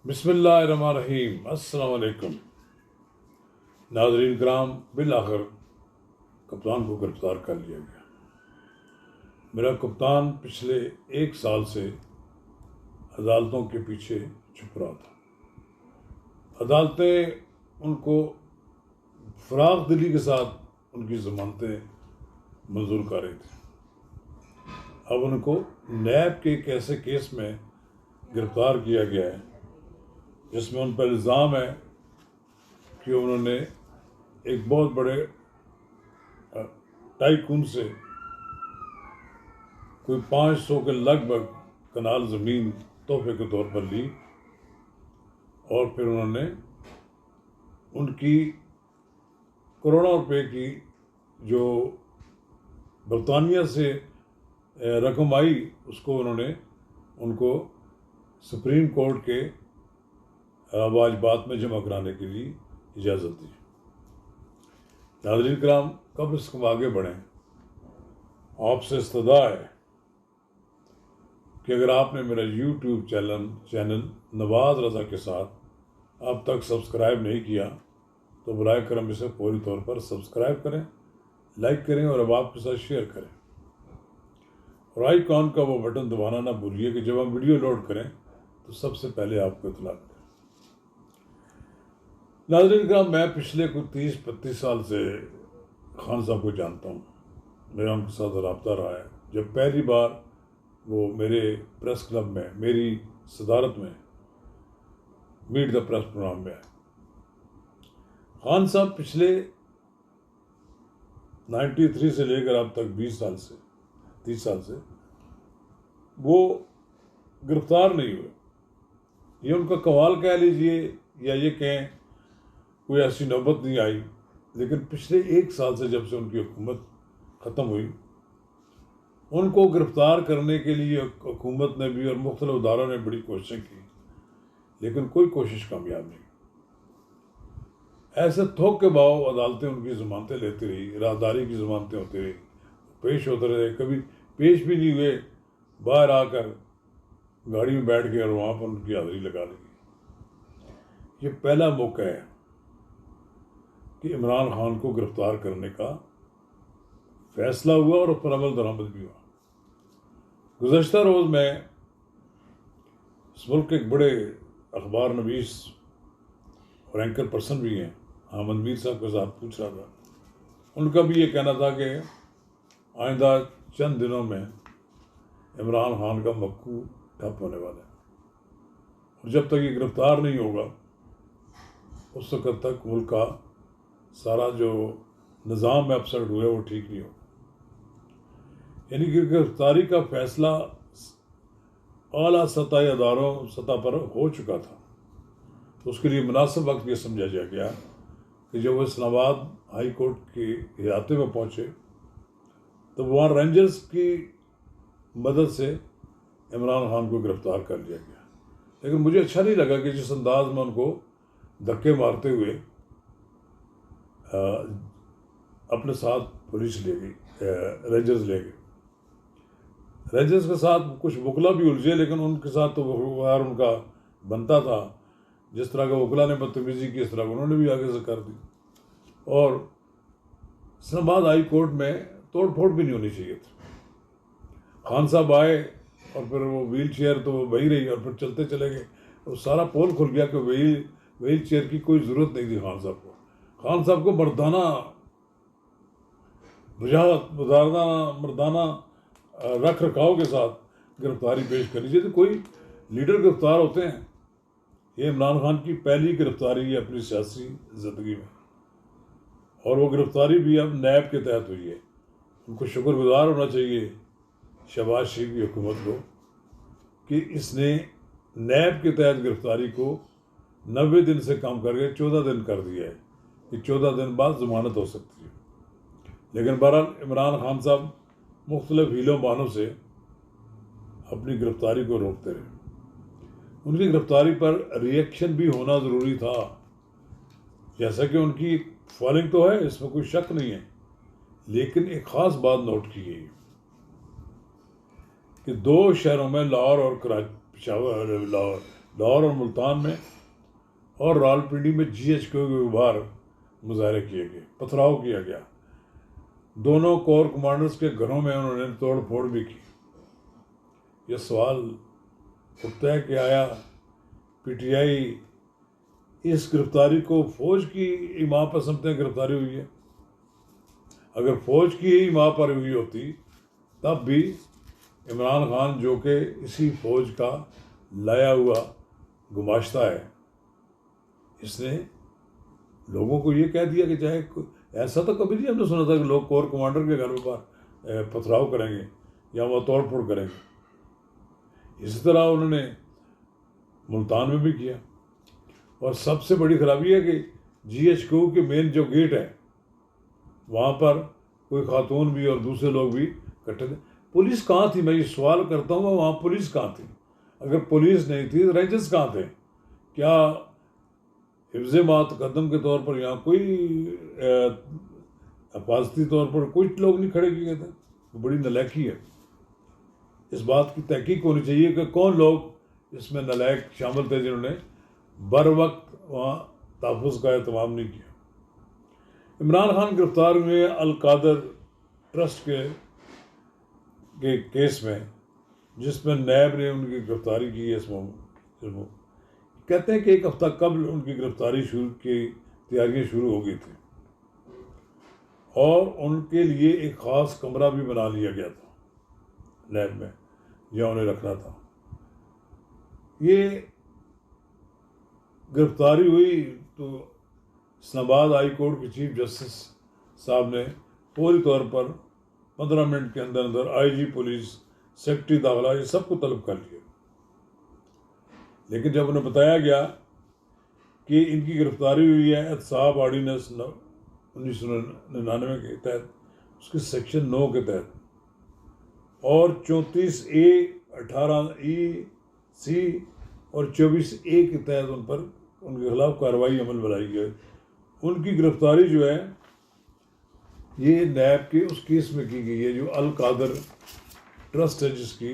بسم اللہ الرحمن الرحیم۔ السلام علیکم ناظرین کرام، بالآخر کپتان کو گرفتار کر لیا گیا۔ میرا کپتان پچھلے 1 سال سے عدالتوں کے پیچھے چھپ رہا تھا۔ عدالتیں ان کو فراغ دلی کے ساتھ ان کی ضمانتیں منظور کر رہی تھیں۔ اب ان کو نیب کے ایک ایسے کیس میں گرفتار کیا گیا ہے جس میں ان پر الزام ہے کہ انہوں نے ایک بہت بڑے ٹائکون سے کوئی 500 کے لگ بھگ کنال زمین تحفے کے طور پر لی، اور پھر انہوں نے ان کی کروڑوں روپے کی جو برطانیہ سے رقم آئی اس کو انہوں نے ان کو سپریم کورٹ کے واجبات میں جمع کرانے کے لیے اجازت دی۔ ناظرین کرام، قبل سے ہم آگے بڑھیں، آپ سے استدعا ہے کہ اگر آپ نے میرا یوٹیوب چینل نواز رضا کے ساتھ اب تک سبسکرائب نہیں کیا تو برائے کرم اسے فوری طور پر سبسکرائب کریں، لائک کریں اور اب آپ کے ساتھ شیئر کریں، اور آئیکن کا وہ بٹن دبانا نہ بھولیے کہ جب ہم ویڈیو لوڈ کریں تو سب سے پہلے آپ کو اطلاع ملے۔ ناظرین کرام، میں پچھلے کوئی 30-35 سال سے خان صاحب کو جانتا ہوں، میرا ان کے ساتھ رابطہ رہا ہے۔ جب پہلی بار وہ میرے پریس کلب میں میری صدارت میں میٹ دا پریس پروگرام میں آئے، خان صاحب پچھلے 93 سے لے کر اب تک 30 سال سے وہ گرفتار نہیں ہوئے۔ یہ ان کا کمال کہہ لیجئے یا یہ کہیں کوئی ایسی نوبت نہیں آئی، لیکن پچھلے 1 سال سے جب سے ان کی حکومت ختم ہوئی، ان کو گرفتار کرنے کے لیے حکومت نے بھی اور مختلف اداروں نے بڑی کوششیں کی، لیکن کوئی کوشش کامیاب نہیں۔ ایسے تھوک کے باؤ عدالتیں ان کی ضمانتیں لیتی رہی، راہداری کی ضمانتیں ہوتی رہی، پیش ہوتے رہے، کبھی پیش بھی نہیں ہوئے، باہر آ کر گاڑی میں بیٹھ گئے اور وہاں پر ان کی حاضری لگا لی۔ یہ پہلا موقع ہے کہ عمران خان کو گرفتار کرنے کا فیصلہ ہوا اور اس پر عمل درآمد بھی ہوا۔ گزشتہ روز میں اس ملک کے ایک بڑے اخبار نویس اور اینکر پرسن بھی ہیں، احمد میر صاحب کے ساتھ پوچھ رہا تھا، ان کا بھی یہ کہنا تھا کہ آئندہ چند دنوں میں عمران خان کا مقو ٹھپ ہونے والا ہے، اور جب تک یہ گرفتار نہیں ہوگا اس وقت تک ملک کا سارا جو نظام میں اپسٹ ہوا ہے وہ ٹھیک نہیں ہوگا۔ یعنی کہ گرفتاری کا فیصلہ اعلیٰ سطح پر ہو چکا تھا، تو اس کے لیے مناسب وقت یہ سمجھا گیا کہ جب وہ اسلام آباد ہائی کورٹ کے احاطے میں پہنچے تو وہاں رینجرز کی مدد سے عمران خان کو گرفتار کر لیا گیا۔ لیکن مجھے اچھا نہیں لگا کہ جس انداز میں ان کو دھکے مارتے ہوئے اپنے ساتھ پولیس لے گئی، رینجرز لے گئے۔ رینجرز کے ساتھ کچھ وکلا بھی الجھے، لیکن ان کے ساتھ تو وقار ان کا بنتا تھا، جس طرح کا وکلا نے بدتمیزی کی اس طرح انہوں نے بھی آگے سے کر دی، اور اسلام آباد ہائی کورٹ میں توڑ پھوڑ بھی نہیں ہونی چاہیے تھی۔ خان صاحب آئے اور پھر وہ ویل چیئر تو وہ وہی رہی، اور پھر چلتے چلے گئے، اور سارا پول کھل گیا کہ ویل چیئر کی کوئی ضرورت نہیں تھی خان صاحب کو۔ خان صاحب کو مردانہ بجاوت، مردانہ رکھ رکھاؤ کے ساتھ گرفتاری پیش کرنی چاہیے۔ کوئی لیڈر گرفتار ہوتے ہیں، یہ عمران خان کی پہلی گرفتاری ہے اپنی سیاسی زندگی میں، اور وہ گرفتاری بھی اب نیب کے تحت ہوئی ہے۔ ان کو شکر گزار ہونا چاہیے شہباز شریف کی حکومت کو کہ اس نے نیب کے تحت گرفتاری کو 90 دن سے کم کر کے 14 دن کر دیا ہے، کہ 14 دن بعد ضمانت ہو سکتی ہے۔ لیکن بہرحال عمران خان صاحب مختلف ہیلوں بہانوں سے اپنی گرفتاری کو روکتے رہے۔ ان کی گرفتاری پر ری ایکشن بھی ہونا ضروری تھا، جیسا کہ ان کی فالنگ تو ہے، اس میں کوئی شک نہیں ہے، لیکن ایک خاص بات نوٹ کی گئی کہ 2 شہروں میں لاہور اور لاہور اور ملتان میں اور راولپنڈی میں GHQ کے باہر مظاہرے کیے گئے، پتھراؤ کیا گیا۔ دونوں کور کمانڈرز کے گھروں میں انہوں نے توڑ پھوڑ بھی کی۔ یہ سوال اٹھتا ہے کہ آیا PTI اس گرفتاری کو فوج کی ایما پر سمجھتے گرفتاری ہوئی ہے؟ اگر فوج کی ایما پر ہوئی ہوتی تب بھی عمران خان جو کہ اسی فوج کا لایا ہوا گماشتہ ہے، اس نے لوگوں کو یہ کہہ دیا کہ چاہے ایسا تو کبھی نہیں ہم نے سنا تھا کہ لوگ کور کمانڈر کے گھر پر پتھراؤ کریں گے یا وہ توڑ پھوڑ کریں گے۔ اسی طرح انہوں نے ملتان میں بھی کیا۔ اور سب سے بڑی خرابی ہے کہ GHQ کے مین جو گیٹ ہے وہاں پر کوئی خاتون بھی اور دوسرے لوگ بھی اکٹھے تھے۔ پولیس کہاں تھی؟ میں یہ سوال کرتا ہوں وہاں پولیس کہاں تھی؟ اگر پولیس نہیں تھی تو رینجرز کہاں تھے؟ کیا حفظ ما تقدم کے طور پر یہاں کوئی حفاظتی طور پر کوئی لوگ نہیں کھڑے کیے گئے تھے؟ بڑی نالائکی ہے۔ اس بات کی تحقیق ہونی چاہیے کہ کون لوگ اس میں نالائق شامل تھے جنہوں نے بر وقت وہاں تحفظ کا اہتمام نہیں کیا۔ عمران خان گرفتار ہوئے القادر ٹرسٹ کے کیس میں، جس میں نیب نے ان کی گرفتاری کی ہے۔ کہتے ہیں کہ ایک ہفتہ قبل ان کی گرفتاری کی تیاریاں شروع ہو گئی تھیں اور ان کے لیے ایک خاص کمرہ بھی بنا لیا گیا تھا نیب میں جہاں انہیں رکھنا تھا۔ یہ گرفتاری ہوئی تو اسلام آباد ہائی کورٹ کے چیف جسٹس صاحب نے فوری طور پر 15 منٹ کے اندر اندر IG پولیس، سیکرٹری داخلہ، یہ سب کو طلب کر لیا۔ لیکن جب انہیں بتایا گیا کہ ان کی گرفتاری ہوئی ہے احتساب آرڈیننس 1999 کے تحت، اس کے سیکشن 9 کے تحت، اور 34A 18EC اور 24A کے تحت ان کے خلاف کارروائی عمل بنائی گئی۔ ان کی گرفتاری جو ہے یہ نیب کے اس کیس میں کی گئی ہے جو القادر ٹرسٹ ہے، جس کی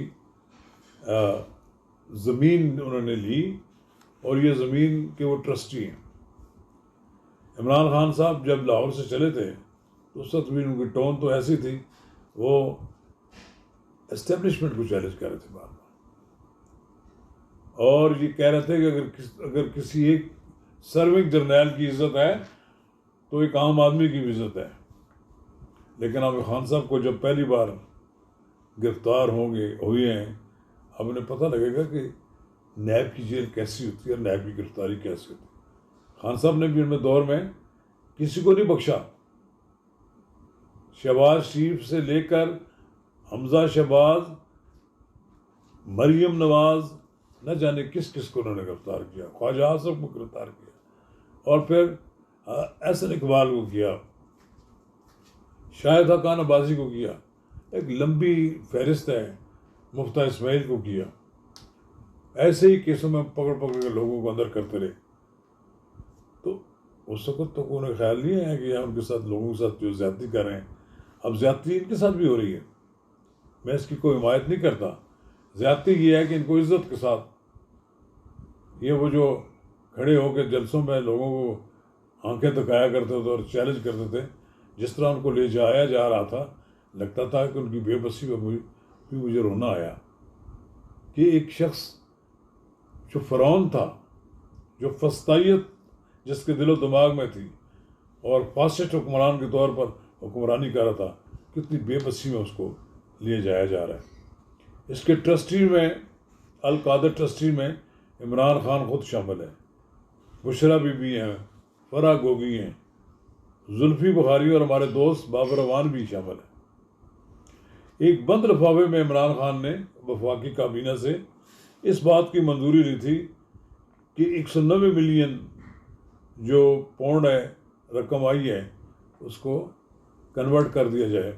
زمین انہوں نے لی اور یہ زمین کے وہ ٹرسٹی ہیں۔ عمران خان صاحب جب لاہور سے چلے تھے تو اس وقت بھی ان کی ٹون تو ایسی تھی، وہ اسٹیبلشمنٹ کو چیلنج کر رہے تھے بار بار، اور یہ کہہ رہے تھے کہ اگر کسی ایک سرونگ جرنیل کی عزت ہے تو ایک عام آدمی کی بھی عزت ہے۔ لیکن اب خان صاحب کو جب پہلی بار گرفتار ہوئے ہیں، اب انہیں پتہ لگے گا کہ نیب کی جیل کیسی ہوتی ہے اور نیب کی گرفتاری کیسی ہوتی ہے۔ خان صاحب نے بھی ان دور میں کسی کو نہیں بخشا، شہباز شریف سے لے کر حمزہ شہباز، مریم نواز، نہ جانے کس کس کو انہوں نے گرفتار کیا، خواجہ آصف کو گرفتار کیا، اور پھر احسن اقبال کو کیا، شاہد خاقان عباسی کو کیا، ایک لمبی فہرست ہے، مفتاح اسماعیل کو کیا۔ ایسے ہی کیسوں میں پکڑ کے لوگوں کو اندر کرتے رہے۔ تو اس وقت تو انہیں خیال نہیں ہے کہ ان کے ساتھ لوگوں کے ساتھ جو زیادتی کر رہے ہیں، اب زیادتی ان کے ساتھ بھی ہو رہی ہے۔ میں اس کی کوئی حمایت نہیں کرتا۔ زیادتی یہ ہے کہ ان کو عزت کے ساتھ، یہ وہ جو کھڑے ہو کے جلسوں میں لوگوں کو آنکھیں دکھایا کرتے تھے اور چیلنج کرتے تھے، جس طرح ان کو لے جایا جا رہا تھا، لگتا تھا کہ ان کی بے بسی میں بھی مجھے رونا آیا کہ ایک شخص جو فرعون تھا، جو فسطائیت جس کے دل و دماغ میں تھی اور فاسسٹ حکمران کے طور پر حکمرانی کر رہا تھا، کتنی بے بسی میں اس کو لے جایا جا رہا ہے۔ اس کے ٹرسٹی میں، القادر ٹرسٹی میں عمران خان خود شامل ہے، بشرا بی بی ہیں، فرح گوگی ہیں، زلفی بخاری اور ہمارے دوست بابر اعوان بھی شامل ہیں۔ ایک بند لفافے میں عمران خان نے وفاقی کابینہ سے اس بات کی منظوری لی تھی کہ 190 ملین جو پاؤنڈ ہے، رقم آئی ہے، اس کو کنورٹ کر دیا جائے،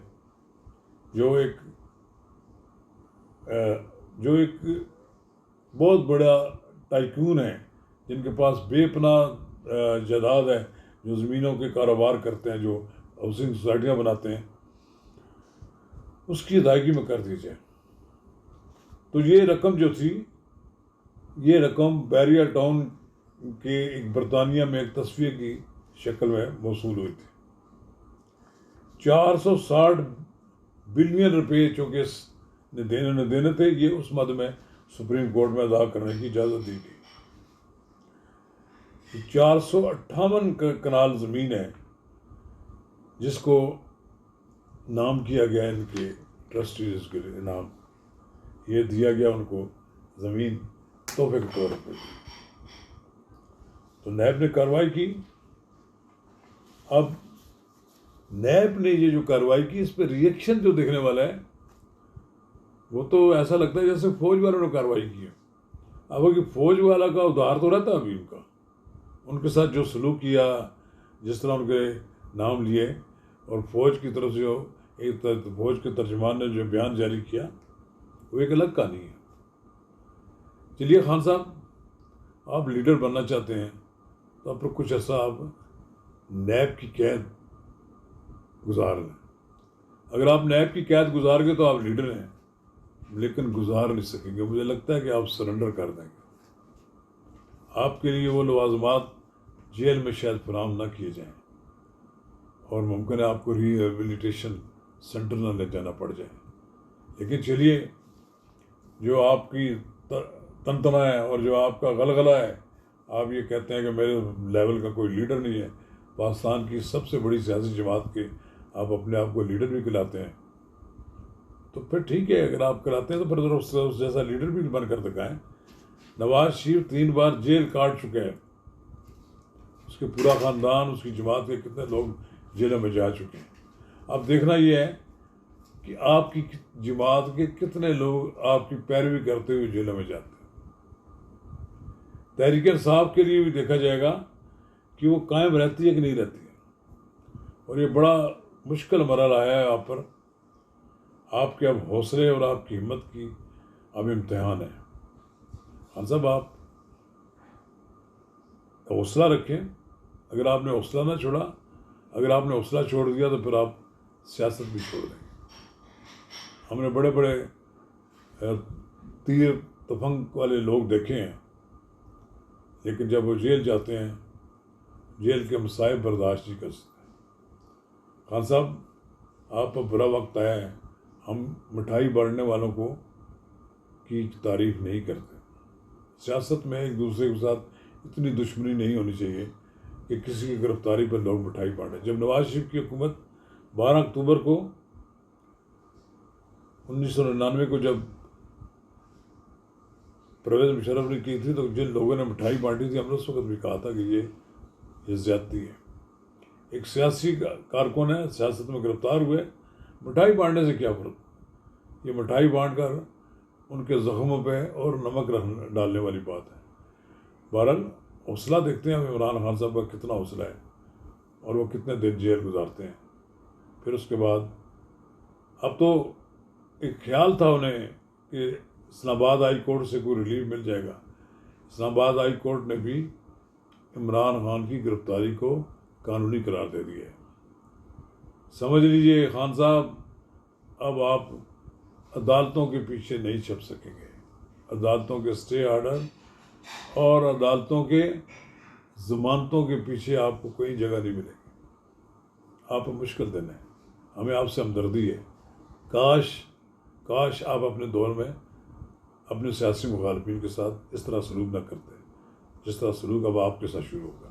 جو ایک بہت بڑا ٹائکون ہے، جن کے پاس بے پناہ جائیداد ہے، جو زمینوں کے کاروبار کرتے ہیں، جو ہاؤسنگ سوسائٹیاں بناتے ہیں، اس کی ادائیگی میں کر دی جائے۔ تو یہ رقم جو تھی یہ رقم بیریا ٹاؤن کے ایک برطانیہ میں ایک تصفیے کی شکل میں موصول ہوئی تھی. 460 بلین روپے چونکہ اس نے دینے تھے، یہ اس مد میں سپریم کورٹ میں ادا کرنے کی اجازت دی گئی. 458 کنال زمین ہے جس کو نام کیا گیا ان کے ٹرسٹیز کے لیے، نام یہ دیا گیا ان کو زمین تحفے کے طور پر. تو نیب نے کارروائی کی. اب نیب نے یہ جو کارروائی کی اس پہ ریئیکشن جو دیکھنے والا ہے وہ تو ایسا لگتا ہے جیسے فوج والوں نے کارروائی کی ہے. اب کہ فوج والا کا ادھار تو رہتا ابھی ان کا، ان کے ساتھ جو سلوک کیا، جس طرح ان کے نام لیے، اور فوج کی طرف سے جو ایک فوج کے ترجمان نے جو بیان جاری کیا وہ ایک الگ کہانی ہے. چلیے خان صاحب، آپ لیڈر بننا چاہتے ہیں تو اب کچھ عرصہ آپ نیب کی قید گزار لیں. اگر آپ نیب کی قید گزار گئے تو آپ لیڈر ہیں، لیکن گزار نہیں سکیں گے. مجھے لگتا ہے کہ آپ سرنڈر کر دیں گے. آپ کے لیے وہ لوازمات جیل میں شاید فراہم نہ کیے جائیں، اور ممکن ہے آپ کو ری ہیبلیٹیشن سینٹر نہ لے جانا پڑ جائے. لیکن چلیے، جو آپ کی تنتنا ہے اور جو آپ کا غلغلہ ہے، آپ یہ کہتے ہیں کہ میرے لیول کا کوئی لیڈر نہیں ہے، پاکستان کی سب سے بڑی سیاسی جماعت کے آپ اپنے آپ کو لیڈر بھی کہلاتے ہیں، تو پھر ٹھیک ہے. اگر آپ کراتے ہیں تو پھر اس جیسا لیڈر بھی بن کر دکھائیں. نواز شریف 3 بار جیل کاٹ چکے ہیں، اس کے پورا خاندان، اس کی جماعت کے کتنے لوگ جیلوں میں جا چکے ہیں. اب دیکھنا یہ ہے کہ آپ کی جماعت کے کتنے لوگ آپ کی پیروی کرتے ہوئے جیلوں میں جاتے ہیں. تحریک انصاف کے لیے بھی دیکھا جائے گا کہ وہ قائم رہتی ہے کہ نہیں رہتی ہے. اور یہ بڑا مشکل مرحلہ آیا ہے آپ پر. آپ کے اب حوصلے اور آپ کی ہمت کی اب امتحان ہے. خان صاحب، آپ حوصلہ رکھیں. اگر آپ نے حوصلہ نہ چھوڑا، اگر آپ نے حوصلہ چھوڑ دیا تو پھر آپ سیاست بھی چھوڑ دیں گے. ہم نے بڑے بڑے تیر تفنگ والے لوگ دیکھے ہیں، لیکن جب وہ جیل جاتے ہیں، جیل کے مصائب برداشت نہیں کر سکتے. خان صاحب، آپ پر برا وقت آیا ہے. ہم مٹھائی بانٹنے والوں کو کی تعریف نہیں کرتے. سیاست میں ایک دوسرے کے ساتھ اتنی دشمنی نہیں ہونی چاہیے کہ کسی کی گرفتاری پر لوگ مٹھائی بانٹیں. جب نواز شریف کی حکومت 12 اکتوبر کو 1999 کو جب پرویز مشرف نے کی تھی، تو جن لوگوں نے مٹھائی بانٹی تھی، ہم نے اس وقت بھی کہا تھا کہ یہ زیادتی ہے. ایک سیاسی کارکن ہے، سیاست میں گرفتار ہوئے، مٹھائی بانٹنے سے کیا فرق؟ یہ مٹھائی بانٹ کر ان کے زخموں پہ اور نمک ڈالنے والی بات ہے. بہرحال حوصلہ دیکھتے ہیں ہم عمران خان صاحب کا کتنا حوصلہ ہے اور وہ کتنے دن جیل گزارتے ہیں. پھر اس کے بعد اب تو ایک خیال تھا انہیں کہ اسلام آباد ہائی کورٹ سے کوئی ریلیف مل جائے گا. اسلام آباد ہائی کورٹ نے بھی عمران خان کی گرفتاری کو قانونی قرار دے دیا ہے. سمجھ لیجئے خان صاحب، اب آپ عدالتوں کے پیچھے نہیں چھپ سکیں گے. عدالتوں کے اسٹے آرڈر اور عدالتوں کے ضمانتوں کے پیچھے آپ کو کوئی جگہ نہیں ملے گی. آپ کو مشکل دن ہے. ہمیں آپ سے ہمدردی ہے. کاش آپ اپنے دور میں اپنے سیاسی مخالفین کے ساتھ اس طرح سلوک نہ کرتے جس طرح سلوک اب آپ کے ساتھ شروع ہوگا.